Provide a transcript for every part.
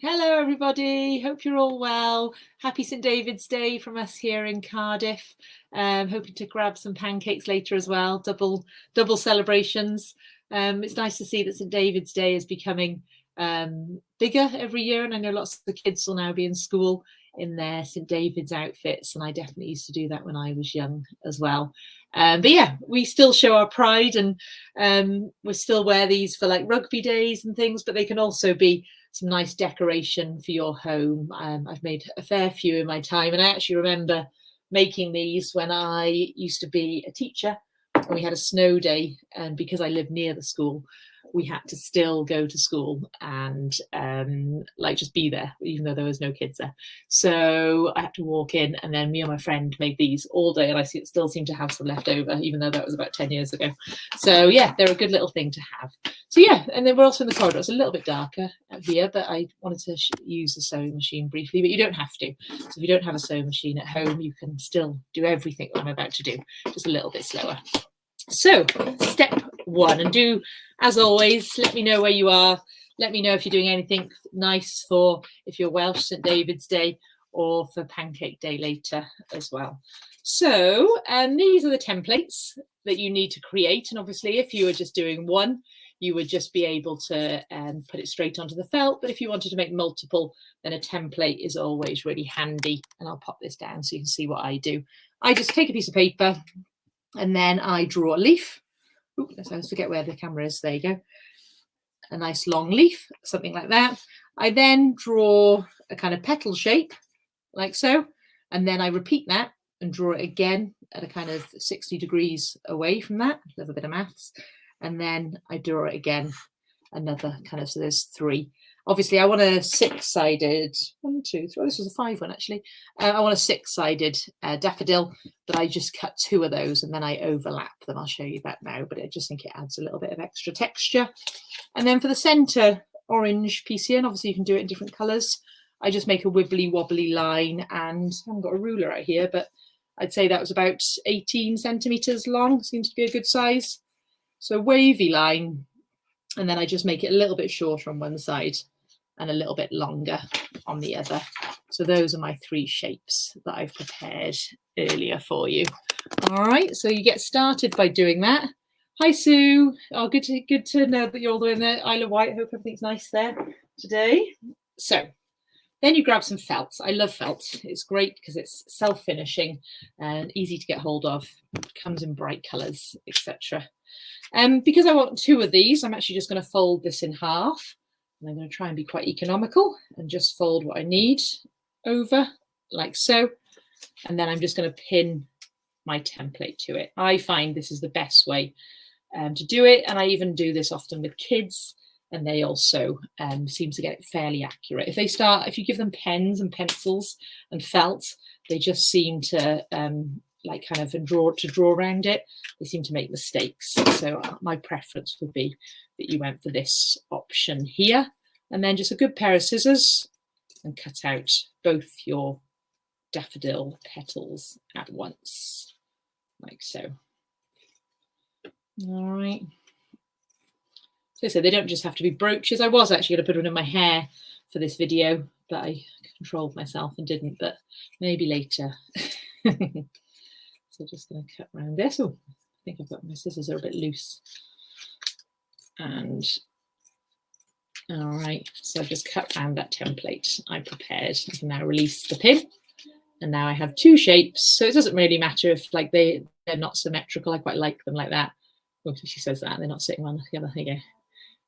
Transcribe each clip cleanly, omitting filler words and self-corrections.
Hello everybody, hope you're all well. Happy St David's Day from us here in Cardiff. Hoping to grab some pancakes later as well, double celebrations. It's nice to see that St David's Day is becoming bigger every year, and I know lots of the kids will now be in school in their St David's outfits, and I definitely used to do that when I was young as well. But yeah, we still show our pride, and we still wear these for like rugby days and things, but they can also be some nice decoration for your home. I've made a fair few in my time, and I actually remember making these when I used to be a teacher, and we had a snow day, and because I lived near the school, we had to still go to school and like just be there, even though there was no kids there. So I had to walk in, and then me and my friend made these all day, and I still seem to have some left over, even though that was about 10 years ago. So yeah, they're a good little thing to have. So yeah, and then we're also in the corridor. It's a little bit darker out here, but I wanted to use the sewing machine briefly, but you don't have to. So if you don't have a sewing machine at home, you can still do everything that I'm about to do, just a little bit slower. So step one, and do as always, let me know where you are. Let me know if you're doing anything nice for, if you're Welsh, St David's Day, or for Pancake Day later as well. So these are the templates that you need to create, and obviously if you were just doing one, you would just be able to put it straight onto the felt, but if you wanted to make multiple, then a template is always really handy. And I'll pop this down so you can see what I do. I just take a piece of paper, and then I draw a leaf. Ooh, let's always forget where the camera is. There you go. A nice long leaf, something like that. I then draw a kind of petal shape, like so, and then I repeat that and draw it again at a kind of 60 degrees away from that. Love a bit of maths. And then I draw it again, another kind of, so there's three. Obviously, I want a six-sided, 1, 2, 3, this was a 5 one actually. I want a six-sided daffodil, but I just cut 2 of those and then I overlap them. I'll show you that now, but I just think it adds a little bit of extra texture. And then for the center orange piece here, and obviously you can do it in different colors, I just make a wibbly wobbly line, and I haven't got a ruler out here, but I'd say that was about 18 centimeters long, seems to be a good size. So wavy line, and then I just make it a little bit shorter on one side and a little bit longer on the other. So those are my 3 shapes that I've prepared earlier for you. All right, so you get started by doing that. Hi Sue. Oh, good to know that you're all the way in the Isle of Wight. I hope everything's nice there today. So then you grab some felt. I love felt. It's great because it's self-finishing and easy to get hold of. It comes in bright colours, etc. Because I want 2 of these, I'm actually just going to fold this in half. And I'm going to try and be quite economical and just fold what I need over like so. And then I'm just going to pin my template to it. I find this is the best way to do it. And I even do this often with kids, and they also seem to get it fairly accurate. If you give them pens and pencils and felt, they just seem to like kind of draw around it. They seem to make mistakes. So my preference would be that you went for this option here, and then just a good pair of scissors and cut out both your daffodil petals at once, like so. All right. So they don't just have to be brooches. I was actually going to put one in my hair for this video, but I controlled myself and didn't, but maybe later. So just going to cut around this. Oh, I think I've got my scissors are a bit loose. And all right, so I've just cut around that template I prepared. I can now release the pin, and now I have 2 shapes. So it doesn't really matter if like they're not symmetrical. I quite like them like that. Oh, she says that they're not sitting one together. There you go.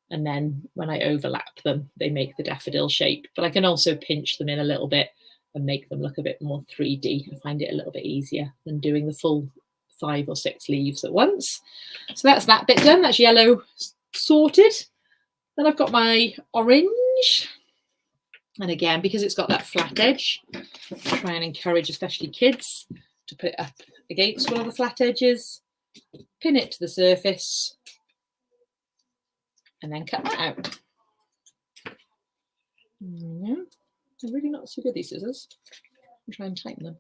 And then when I overlap them, they make the daffodil shape. But I can also pinch them in a little bit and make them look a bit more 3D. I find it a little bit easier than doing the full 5 or 6 leaves at once. So that's that bit done. That's yellow sorted. Then I've got my orange. And again, because it's got that flat edge, I try and encourage especially kids to put it up against one of the flat edges, pin it to the surface, and then cut that out. Yeah, they're really not so good, these scissors. I'll try and tighten them.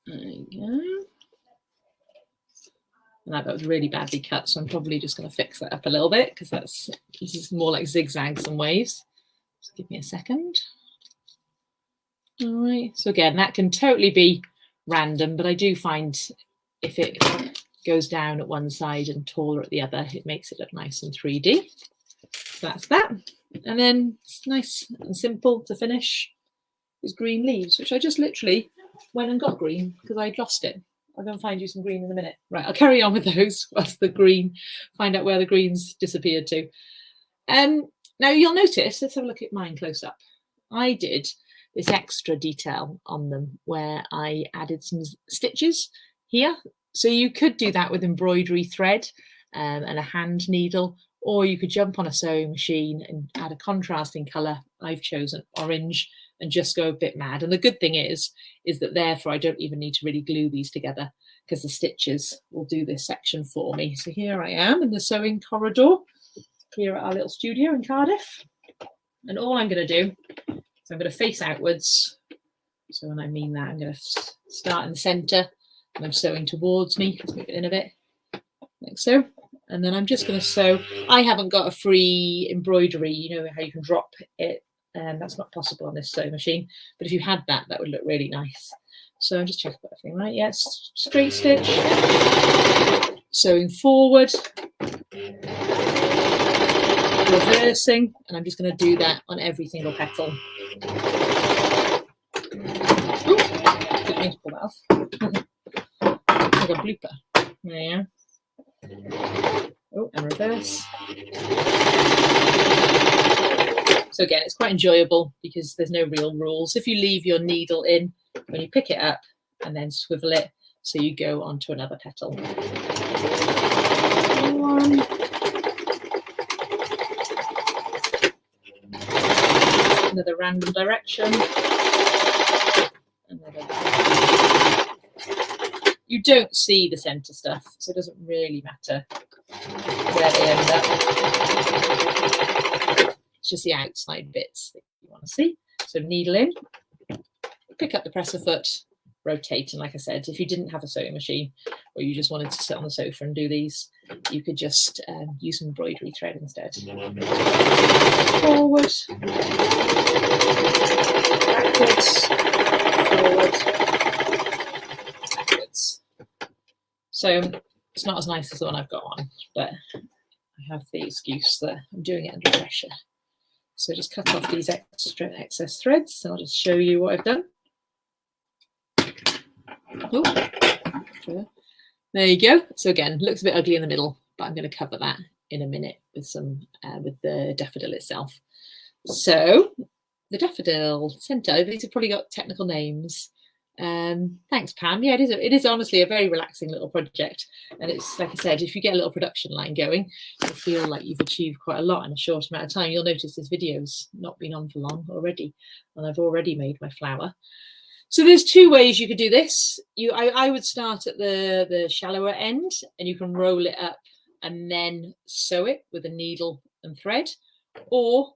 There you go. And that was really badly cut, so I'm probably just going to fix that up a little bit because this is more like zigzags and waves. So give me a second. All right, so again, that can totally be random, but I do find if it goes down at one side and taller at the other, it makes it look nice and 3D. So that's that. And then it's nice and simple to finish is green leaves, which I just literally went and got green because I'd lost it. I'll go and find you some green in a minute. Right, I'll carry on with those whilst the green, find out where the greens disappeared to. Now you'll notice, let's have a look at mine close up. I did this extra detail on them where I added some stitches here. So you could do that with embroidery thread and a hand needle, or you could jump on a sewing machine and add a contrasting colour. I've chosen orange and just go a bit mad. And the good thing is that therefore I don't even need to really glue these together because the stitches will do this section for me. So here I am in the sewing corridor here at our little studio in Cardiff. And all I'm going to do is I'm going to face outwards. So when I mean that, I'm going to start in the centre and I'm sewing towards me. Let's move it in a bit, like so. And then I'm just going to sew. I haven't got a free embroidery, you know how you can drop it. That's not possible on this sewing machine. But if you had that, that would look really nice. So I'm just checking everything right. Yes, straight stitch, sewing forward, reversing, and I'm just going to do that on every single petal. Ooh, didn't mean to pull that off. Like a blooper. There. Oh, and reverse. So again, it's quite enjoyable because there's no real rules. If you leave your needle in when you pick it up and then swivel it, so you go onto another petal. One. Another random direction. Another. You don't see the centre stuff, so it doesn't really matter where they end up. It's just the outside bits that you want to see. So needle in, pick up the presser foot, rotate, and like I said, if you didn't have a sewing machine or you just wanted to sit on the sofa and do these, you could just use some embroidery thread instead. Forward, backwards, forward, backwards. So it's not as nice as the one I've got on, but I have the excuse that I'm doing it under pressure. So just cut off these excess threads. So I'll just show you what I've done. Ooh. There you go. So again, looks a bit ugly in the middle, but I'm going to cover that in a minute with some with the daffodil itself. So the daffodil centre, these have probably got technical names. Thanks, Pam. Yeah, it is honestly a very relaxing little project, and it's like I said, if you get a little production line going, you'll feel like you've achieved quite a lot in a short amount of time. You'll notice this video's not been on for long already, and I've already made my flower. So there's two ways you could do this. I would start at the shallower end, and you can roll it up and then sew it with a needle and thread, or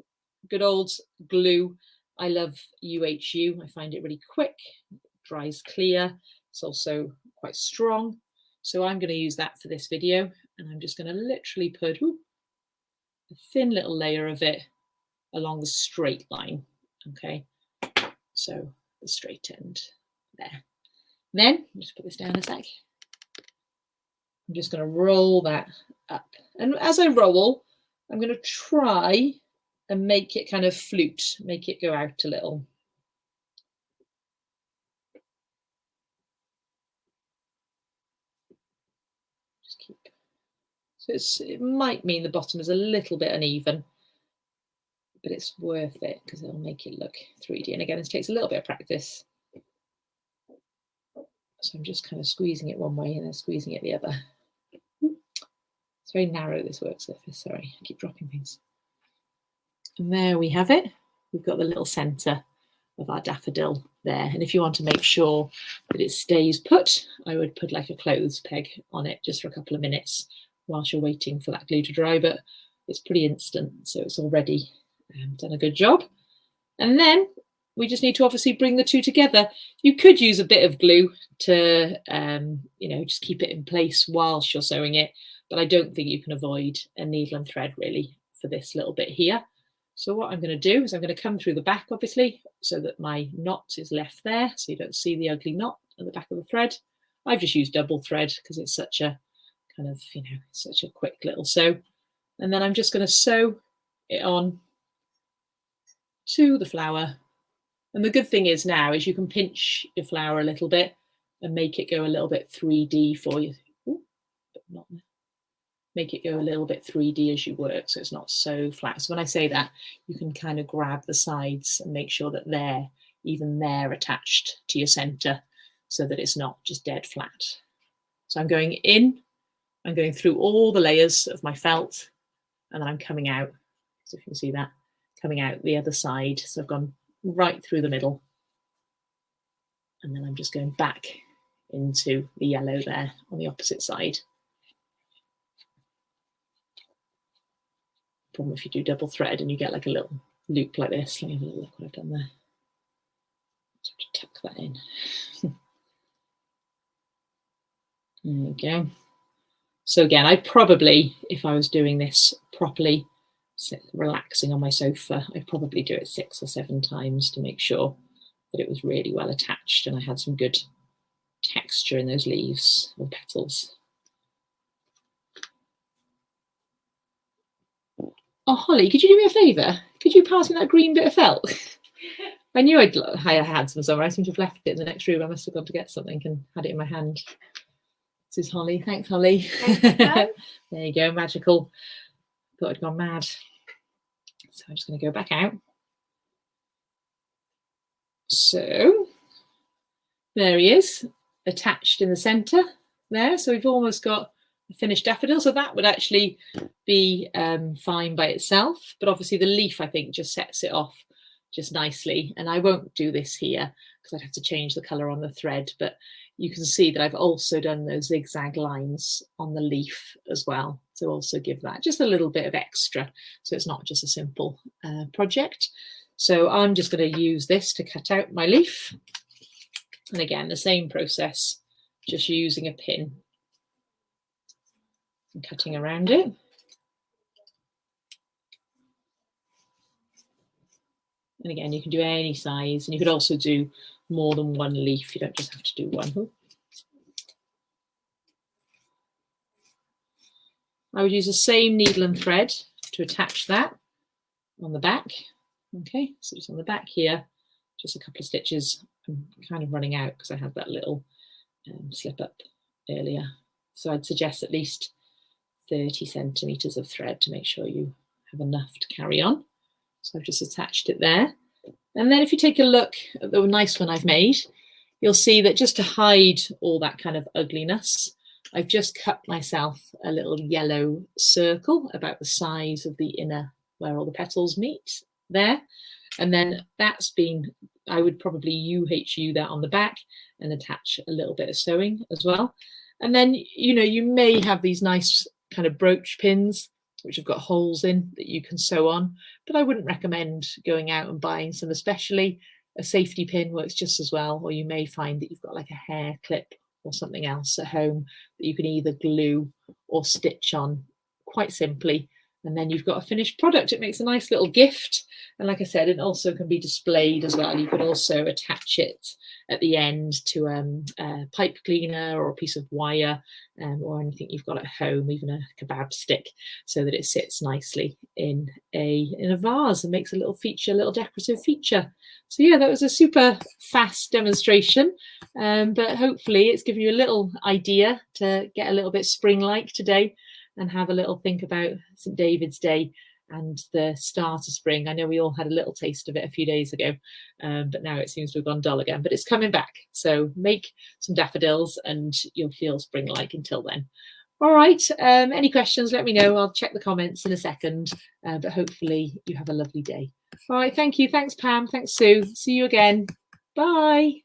good old glue. I love UHU. I find it really quick. Dries clear. It's also quite strong. So I'm going to use that for this video, and I'm just going to literally put a thin little layer of it along the straight line. Okay, so the straight end there. Then just put this down a sec. I'm just going to roll that up, and as I roll, I'm going to try and make it kind of flute, make it go out a little. So it might mean the bottom is a little bit uneven, but it's worth it because it'll make it look 3D. And again, this takes a little bit of practice. So I'm just kind of squeezing it one way and then squeezing it the other. It's very narrow, this work surface. Sorry, I keep dropping things. And there we have it. We've got the little centre of our daffodil there. And if you want to make sure that it stays put, I would put like a clothes peg on it just for a couple of minutes whilst you're waiting for that glue to dry, but it's pretty instant, so it's already done a good job. And then we just need to obviously bring the two together. You could use a bit of glue to, you know, just keep it in place whilst you're sewing it, but I don't think you can avoid a needle and thread really for this little bit here. So what I'm going to do is I'm going to come through the back, obviously, so that my knot is left there, so you don't see the ugly knot at the back of the thread. I've just used double thread because it's such a kind of, you know, such a quick little sew. And then I'm just going to sew it on to the flower. And the good thing is now is you can pinch your flower a little bit and make it go a little bit 3D for you. Ooh, but not make it go a little bit 3D as you work, so it's not so flat. So when I say that, you can kind of grab the sides and make sure that they're attached to your center so that it's not just dead flat. So I'm going in, I'm going through all the layers of my felt, and then I'm coming out, so if you can see that, coming out the other side. So I've gone right through the middle, and then I'm just going back into the yellow there on the opposite side. Problem if you do double thread and you get like a little loop like this. Let me have a look what I've done there. Just have to tuck that in. There we go. So again, I probably, if I was doing this properly, relaxing on my sofa, I'd probably do it 6 or 7 times to make sure that it was really well attached and I had some good texture in those leaves or petals. Oh, Holly, could you do me a favour? Could you pass me that green bit of felt? I knew I had some somewhere. I seem to have left it in the next room. I must have gone to get something and had it in my hand. This is Holly. Thanks, Holly. There you go, magical. Thought I'd gone mad. So I'm just going to go back out. So there he is, attached in the centre there. So we've almost got a finished daffodil. So that would actually be fine by itself. But obviously the leaf, I think, just sets it off just nicely. And I won't do this here because I'd have to change the colour on the thread. But you can see that I've also done those zigzag lines on the leaf as well to also give that just a little bit of extra. So it's not just a simple project. So I'm just going to use this to cut out my leaf. And again, the same process, just using a pin and cutting around it. And again, you can do any size, and you could also do more than one leaf. You don't just have to do one. I would use the same needle and thread to attach that on the back. Okay, so it's on the back here, just a couple of stitches. I'm kind of running out because I had that little slip up earlier. So I'd suggest at least 30 centimetres of thread to make sure you have enough to carry on. So I've just attached it there. And then if you take a look at the nice one I've made, you'll see that just to hide all that kind of ugliness, I've just cut myself a little yellow circle about the size of the inner where all the petals meet there. And then that's been, I would probably UHU that on the back and attach a little bit of sewing as well. And then, you know, you may have these nice kind of brooch pins which have got holes in that you can sew on, but I wouldn't recommend going out and buying some, especially a safety pin works just as well, or you may find that you've got like a hair clip or something else at home that you can either glue or stitch on quite simply, and then you've got a finished product. It makes a nice little gift, and like I said, it also can be displayed as well. You could also attach it at the end to a pipe cleaner or a piece of wire or anything you've got at home, even a kebab stick, so that it sits nicely in a vase and makes a little feature, a little decorative feature. So yeah, that was a super fast demonstration, but hopefully it's given you a little idea to get a little bit spring-like today and have a little think about St. David's Day and the start of spring. I know we all had a little taste of it a few days ago, but now it seems to have gone dull again, but it's coming back. So make some daffodils and you'll feel spring-like until then. All right, any questions, let me know. I'll check the comments in a second, but hopefully you have a lovely day. All right, thank you. Thanks, Pam. Thanks, Sue. See you again. Bye.